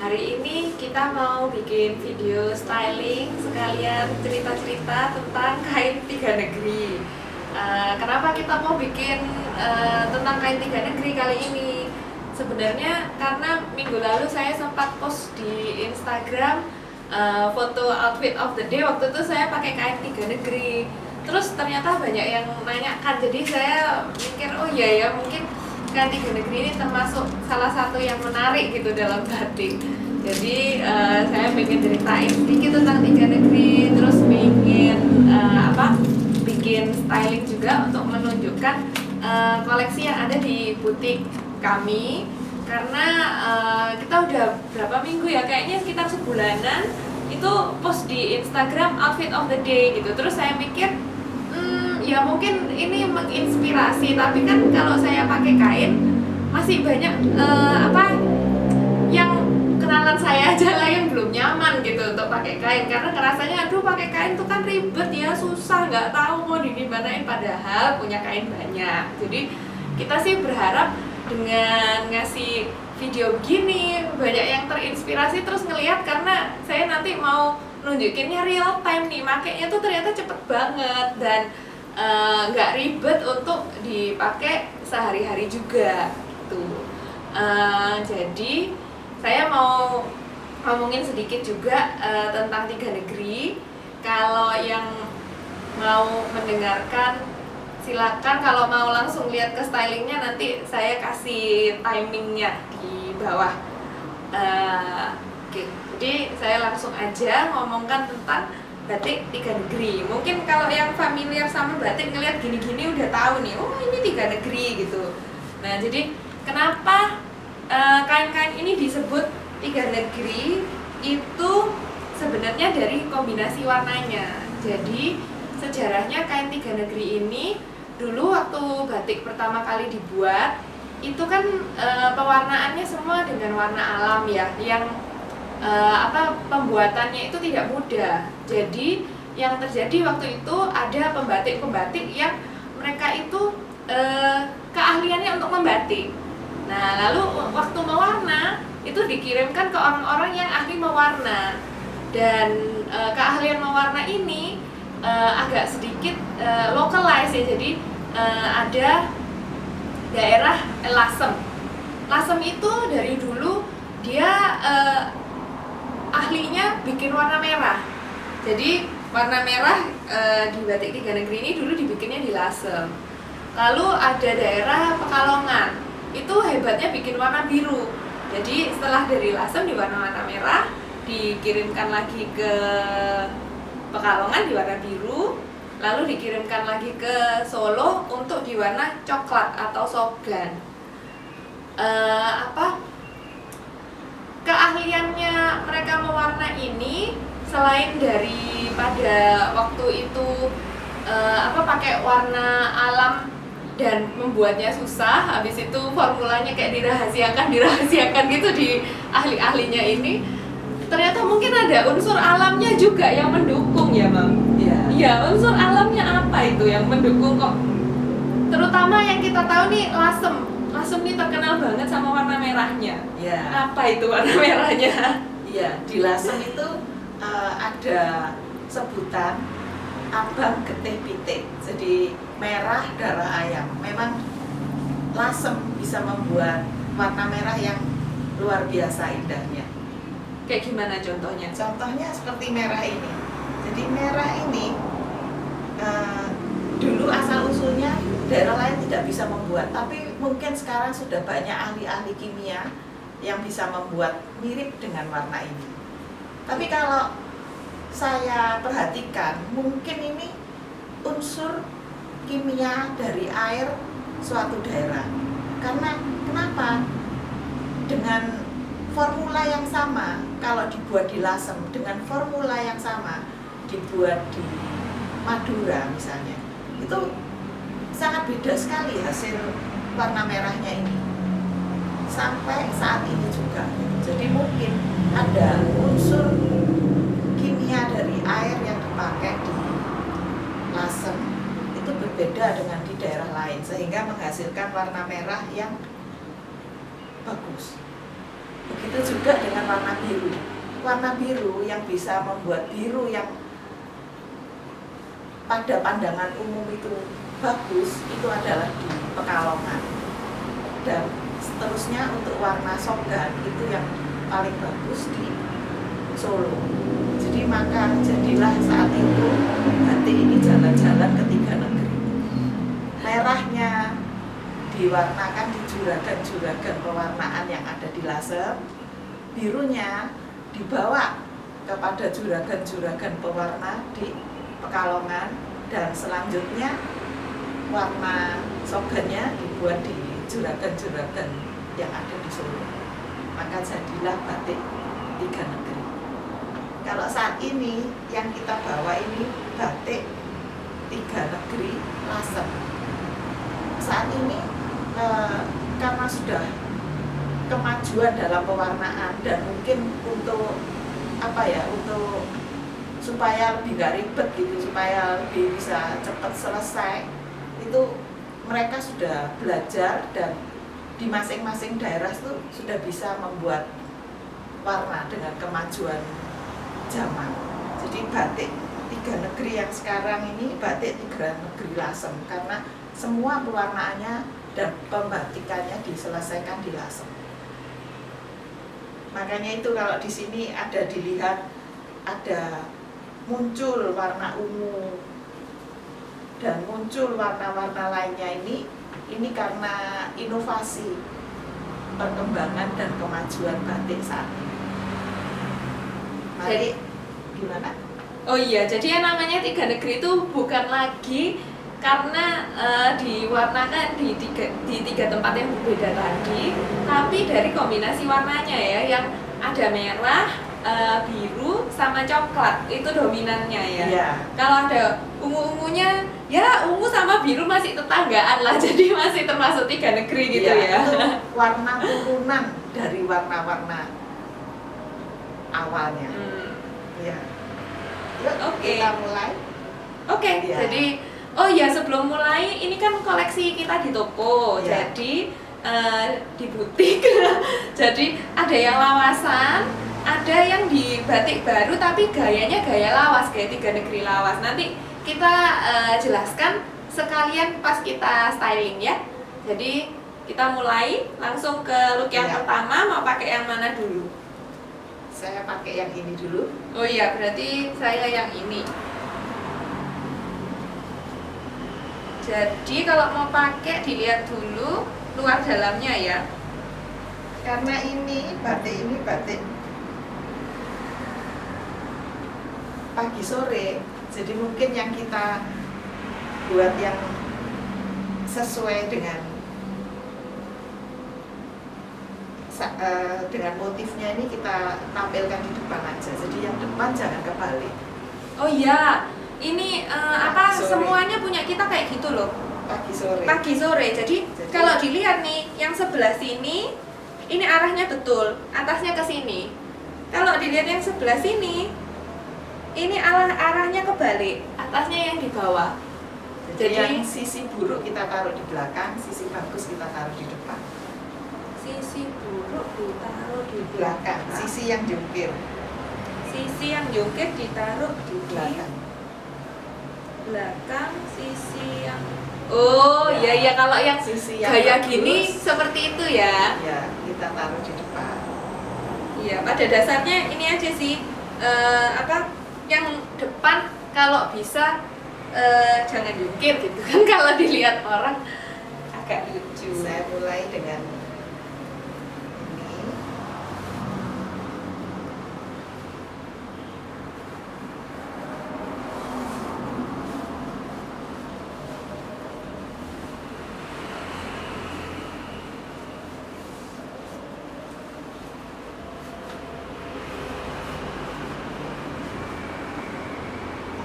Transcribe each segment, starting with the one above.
Hari ini kita mau bikin video styling sekalian cerita-cerita tentang kain tiga negeri. Kenapa kita mau bikin tentang kain tiga negeri kali ini? Sebenarnya karena minggu lalu saya sempat post di Instagram foto outfit of the day. Waktu itu saya pakai kain tiga negeri. Terus ternyata banyak yang nanyakan, jadi saya mikir oh iya ya, mungkin kain tiga negeri ini termasuk salah satu yang menarik gitu dalam batik. Jadi saya pengen ceritain sedikit tentang tiga negeri, terus bikin styling juga untuk menunjukkan koleksi yang ada di butik kami. Karena kita udah berapa minggu ya, kayaknya sekitar sebulanan itu post di Instagram outfit of the day gitu. Terus saya mikir ya mungkin ini menginspirasi, tapi kan kalau saya pakai kain masih banyak yang kenalan saya aja lah yang belum nyaman gitu untuk pakai kain, karena ngerasanya aduh pakai kain tuh kan ribet ya, susah, nggak tahu mau digimanain, padahal punya kain banyak. Jadi kita sih berharap dengan ngasih video begini banyak yang terinspirasi terus ngelihat, karena saya nanti mau nunjukinnya real time nih, makainya tuh ternyata cepet banget dan nggak ribet untuk dipakai sehari-hari juga tuh. Jadi saya mau ngomongin sedikit juga tentang tiga negeri. Kalau yang mau mendengarkan silakan, kalau mau langsung lihat ke stylingnya nanti saya kasih timingnya di bawah. Oke, jadi saya langsung aja ngomongkan tentang batik tiga negeri. Mungkin kalau yang familiar sama batik ngeliat gini-gini udah tahu nih, oh ini tiga negeri gitu. Nah, jadi kenapa kain-kain ini disebut tiga negeri? Itu sebenarnya dari kombinasi warnanya. Jadi sejarahnya kain tiga negeri ini dulu waktu batik pertama kali dibuat itu kan pewarnaannya semua dengan warna alam ya, yang pembuatannya itu tidak mudah. Jadi yang terjadi waktu itu ada pembatik-pembatik yang mereka itu keahliannya untuk membatik. Nah, lalu waktu mewarna itu dikirimkan ke orang-orang yang ahli mewarna. Dan keahlian mewarna ini agak sedikit localize ya. Jadi ada daerah Lasem. Lasem itu dari dulu dia ahlinya bikin warna merah. Jadi warna merah di batik tiga negeri ini dulu dibikinnya di Lasem. Lalu ada daerah Pekalongan, itu hebatnya bikin warna biru. Jadi setelah dari Lasem di warna merah, dikirimkan lagi ke Pekalongan di warna biru, lalu dikirimkan lagi ke Solo untuk di warna coklat atau sogan. Keahliannya mereka mewarna ini selain daripada waktu itu pakai warna alam dan membuatnya susah, habis itu formulanya kayak dirahasiakan gitu di ahli-ahlinya ini, ternyata mungkin ada unsur alamnya juga yang mendukung ya, Mam. Iya, unsur alamnya apa itu yang mendukung kok? Terutama yang kita tahu nih Lasem. Lasem ini terkenal banget sama warna merahnya. Ya. Apa itu warna merahnya? Iya, di Lasem itu ada sebutan abang getih pitik. Jadi merah darah ayam. Memang Lasem bisa membuat warna merah yang luar biasa indahnya. Kayak gimana contohnya? Contohnya seperti merah ini. Jadi merah ini dulu asal usulnya daerah lain tidak bisa membuat, tapi mungkin sekarang sudah banyak ahli-ahli kimia yang bisa membuat mirip dengan warna ini. Tapi kalau saya perhatikan, mungkin ini unsur kimia dari air suatu daerah. Karena kenapa? Dengan formula yang sama, kalau dibuat di Lasem, dengan formula yang sama dibuat di Madura misalnya, itu sangat beda sekali hasil warna merahnya ini sampai saat ini juga. Jadi mungkin ada unsur kimia dari air yang dipakai di Lasem itu berbeda dengan di daerah lain, sehingga menghasilkan warna merah yang bagus. Begitu Itu juga dengan warna biru. Warna biru yang bisa membuat biru yang pada pandangan umum itu bagus, itu adalah di Pekalongan. Dan seterusnya untuk warna sogan itu yang paling bagus di Solo. Jadi maka jadilah saat itu batik ini jalan-jalan ke 3 negeri. Merahnya diwarnakan di juragan-juragan pewarnaan yang ada di Lasem, birunya dibawa kepada juragan-juragan pewarna di Pekalongan, dan selanjutnya warna sogannya dibuat di juragan-juragan yang ada di Solo. Maka jadilah batik 3 negeri. Kalau saat ini yang kita bawa ini batik 3 negeri Lasem. Saat ini karena sudah kemajuan dalam pewarnaan dan mungkin untuk untuk supaya lebih gak ribet gitu, supaya lebih bisa cepat selesai, itu mereka sudah belajar dan di masing-masing daerah itu sudah bisa membuat warna dengan kemajuan zaman. Jadi batik 3 negeri yang sekarang ini batik 3 negeri Lasem, karena semua pewarnaannya dan pembatikannya diselesaikan di Lasem. Makanya itu kalau di sini ada dilihat ada muncul warna ungu dan muncul warna-warna lainnya, ini karena inovasi perkembangan dan kemajuan batik saat ini. Mari, gimana? Oh iya, jadi yang namanya 3 negeri itu bukan lagi karena diwarnakan di tiga tempat yang berbeda tadi, tapi dari kombinasi warnanya ya, yang ada merah, biru sama coklat, itu dominannya ya. Iya. Kalau ada ungu-ungunya, ya ungu sama biru masih tetanggaan lah, jadi masih termasuk 3 negeri gitu ya. Itu warna turunan dari warna-warna awalnya. Ya. Yuk, Oke. kita mulai. Oke, Iya. jadi oh ya, sebelum mulai ini kan koleksi kita di toko, Iya. jadi di butik. Jadi ada yang lawasan, ada yang di batik baru tapi gayanya gaya lawas, kayak 3 negeri lawas. Nanti kita jelaskan sekalian pas kita styling ya. Jadi kita mulai langsung ke look yang Iya. pertama. Mau pakai yang mana dulu? Saya pakai yang ini dulu. Oh iya, berarti saya yang ini. Jadi kalau mau pakai dilihat dulu luar dalamnya ya. Karena ini batik pagi sore, jadi mungkin yang kita buat yang sesuai dengan motifnya ini kita tampilkan di depan aja. Jadi yang depan jangan kebalik. Oh iya, ini Pagi sore. semuanya punya kita kayak gitu loh. Pagi sore. Pagi sore. Jadi kalau dilihat nih, yang sebelah sini ini arahnya betul, atasnya ke sini. Kalau dilihat yang sebelah sini, ini arahnya kebalik, atasnya yang di bawah. Jadi Jadi yang sisi buruk kita taruh di belakang, sisi bagus kita taruh di depan. sisi buruk ditaruh di Belakang, belakang. sisi yang jungkir Sisi yang jungkir ditaruh di belakang. belakang, sisi yang oh Ya. iya kalau yang Sisi yang gaya bagus, gini seperti itu ya. ya kita taruh di depan. Iya, pada dasarnya ini aja sih, yang depan kalau bisa jangan jungkir gitu kan. Kalau dilihat orang agak lucu. Saya mulai dengan ini.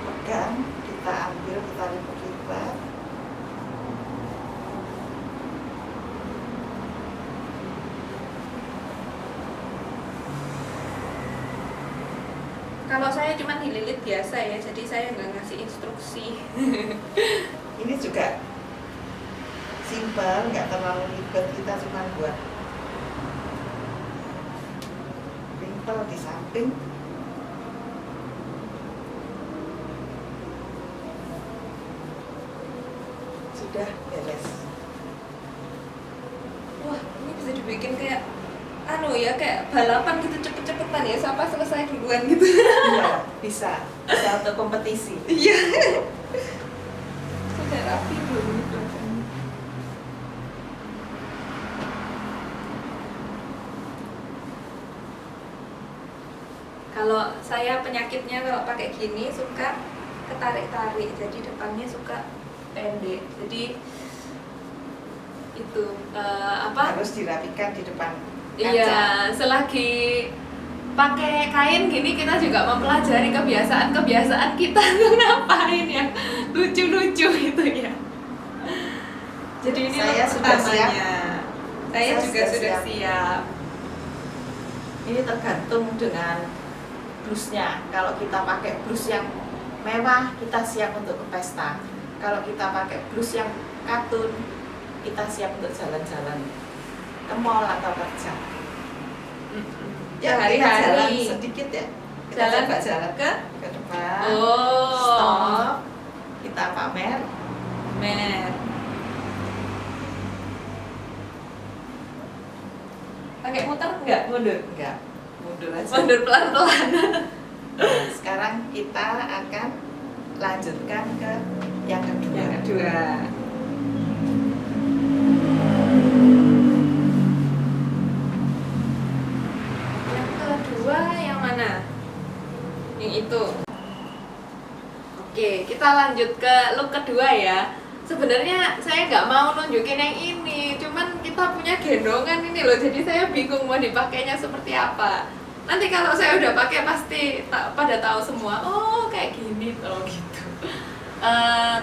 Pegang, kita ambil, kita lipat-lipat. Kalau saya cuma dililit biasa ya, jadi saya nggak ngasih instruksi. Ini juga simpel, nggak terlalu ribet, kita cuma buat simpel di samping. Sudah beres. Wah, ini bisa dibikin kayak kayak balapan gitu, cepet-cepetan ya, siapa selesai duluan gitu. Iya, bisa untuk kompetisi. Iya. Sudah rapi belum ini belakangnya? Kalau saya penyakitnya kalau pakai gini suka ketarik-tarik, jadi depannya suka pendek. Jadi itu Harus dirapikan di depan kaca. Iya, selagi pakai kain gini kita juga mempelajari kebiasaan-kebiasaan kita tuh ngapain yang lucu-lucu gitu ya. Jadi ini Saya look sudah utamanya. siap. Saya juga sudah sudah siap. siap. Ini tergantung dengan blusnya. Kalau kita pakai blus yang mewah, kita siap untuk ke pesta. Kalau kita pakai blus yang katun, kita siap untuk jalan-jalan ke mall atau kerja. Ya, kita jalan Sehari-hari. sedikit ya. Kita Jalan coba jalan ke depan. Oh. Stop. Kita pamer. Mer. Pakai muter enggak? Mundur. Enggak, mundur aja. Mundur pelan-pelan. Nah, sekarang kita akan lanjutkan ke yang kedua. Yang kedua. Yang kedua yang mana? Yang itu. Oke, kita lanjut ke look kedua ya. Sebenarnya saya nggak mau nunjukin yang ini, cuman kita punya gendongan ini loh, jadi saya bingung mau dipakainya seperti apa. Nanti kalau saya udah pakai pasti pada tahu semua. Oh kayak gini tuh gitu.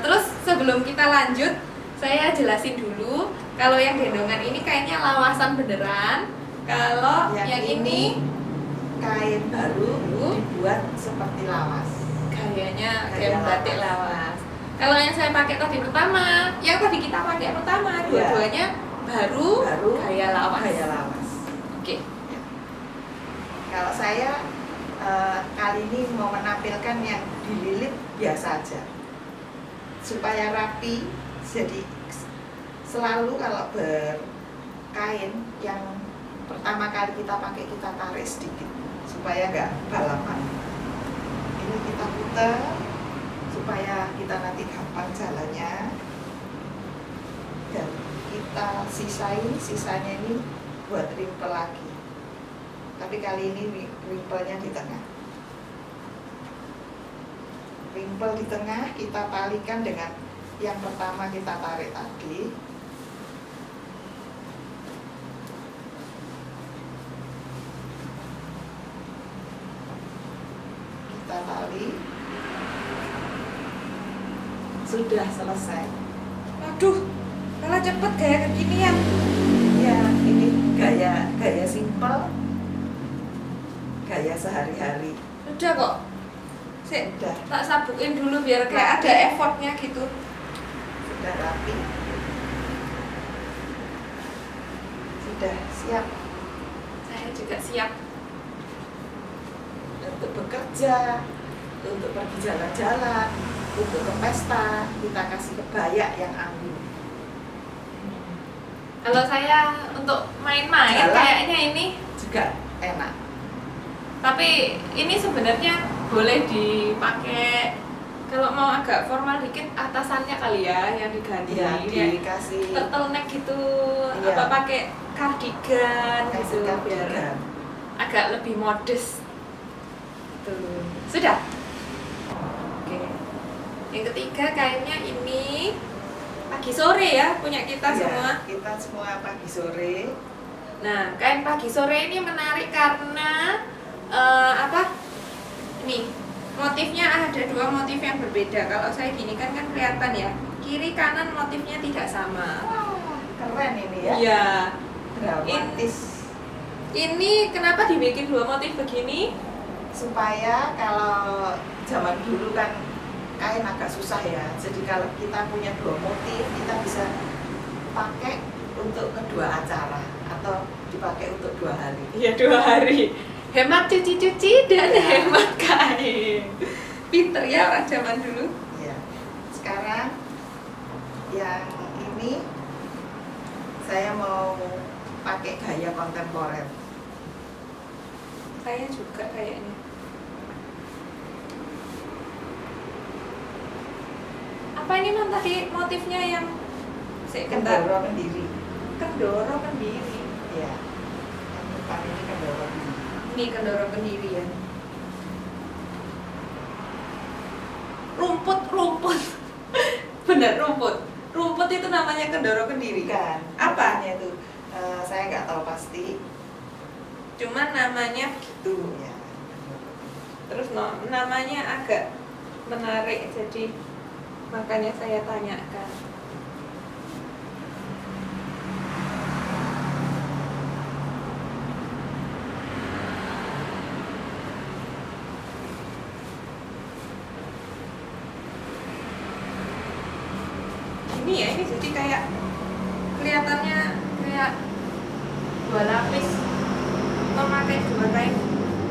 Terus sebelum kita lanjut, saya jelasin dulu. Kalau yang gendongan ini kayaknya lawasan beneran. Kalau yang ini kain baru dibuat seperti lawas. gayanya Gaya kayak batik lawas. Kalau yang saya pakai tadi pertama, yang tadi kita pakai pertama, dua-duanya baru gaya lawas. Gaya lawas. Oke. Kalau saya kali ini mau menampilkan yang dililit biasa aja, supaya rapi. Jadi selalu kalau berkain yang pertama kali kita pakai, kita tarik sedikit supaya nggak balapan. Ini kita putar supaya kita nanti gampang jalannya, dan kita sisanya ini buat rimpel lagi, tapi kali ini rimpelnya di tengah. Rimpel di tengah kita talikan dengan yang pertama kita tarik tadi. Kita tali. Sudah selesai. Aduh, kalah cepet gaya kekinian. Ya, ini gaya simpel, gaya sehari-hari. Udah kok. Sik, Udah, tak sabukin dulu biar kayak ada effortnya gitu. sudah rapi, sudah siap Saya juga siap. untuk bekerja, untuk pergi jalan-jalan, untuk ke pesta. Kita kasih kebaya yang ambil. Kalau saya untuk main-main Jalan. kayaknya ini, Juga enak. tapi ini sebenarnya boleh dipakai kalau mau agak formal dikit atasannya kali ya yang diganti. Ya, Kayak dikasih turtleneck gitu, Iya. apa pakai cardigan gitu biar kardigan. agak lebih modest. Tuh. Sudah. Oke. Yang ketiga kayaknya ini pagi sore ya punya kita Ya, semua. kita semua pagi sore. Nah, kain pagi sore ini menarik karena nih, motifnya ada dua motif yang berbeda. Kalau saya gini kan kelihatan ya, kiri kanan motifnya tidak sama. Wah, keren ini ya. Iya. Dramatis. Ini kenapa dibikin dua motif begini? Supaya kalau zaman dulu kan kain agak susah ya. Jadi kalau kita punya dua motif, kita bisa pakai untuk kedua acara atau dipakai untuk 2 hari. Iya, 2 hari. Hemat cuci-cuci dan Ya. hemat kain. Pinter ya orang zaman dulu. Ya. Sekarang yang ini saya mau pakai gaya kontemporer. Saya juga kayaknya. Apa ini non tadi motifnya yang Kendoro Kendiri. Kendoro Kendiri. Ya. Yang depan ini Kendoro Kendiri. Ini Kendoro Kendiri ya. Rumput. Bener rumput. Rumput itu namanya Kendoro Kendiri. Bukan. Apa? Namanya itu saya nggak tahu pasti. Cuman namanya gitu. Ya. Terus namanya agak menarik, jadi makanya saya tanyakan. Ini ya, ini jadi kayak kelihatannya kayak dua lapis, memakai dua kain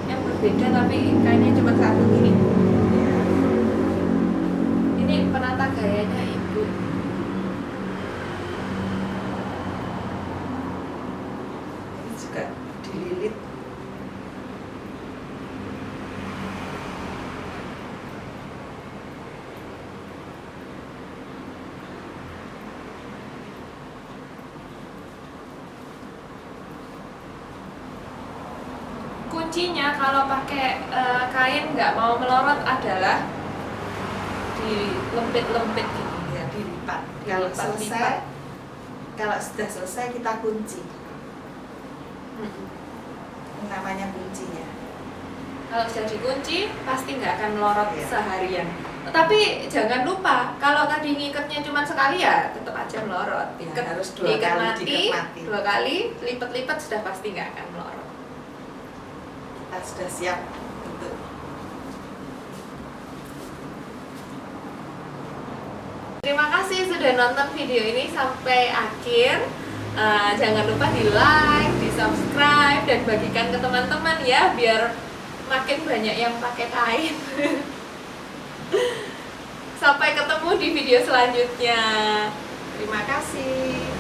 yang berbeda tapi kainnya cuma satu gini. Ya. Ini penata gayanya ibu. Ini juga dililit. Kuncinya kalau pakai kain nggak mau melorot adalah dilempit-lempit gitu. Ya, dilipat. Kalau selesai, kalau sudah selesai kita kunci. Namanya kuncinya. Kalau sudah dikunci pasti nggak akan melorot Iya. seharian. Tapi jangan lupa kalau tadi ngikatnya cuma sekali ya tetap aja melorot. Ya, Ikat, harus dua diikat kali mati, diikat mati. 2 kali, lipat-lipat sudah pasti nggak akan melorot. Kita sudah siap untuk Terima kasih sudah nonton video ini sampai akhir. Jangan lupa di like, di subscribe, dan bagikan ke teman-teman ya biar makin banyak yang pakai kain. Sampai ketemu di video selanjutnya. terima kasih.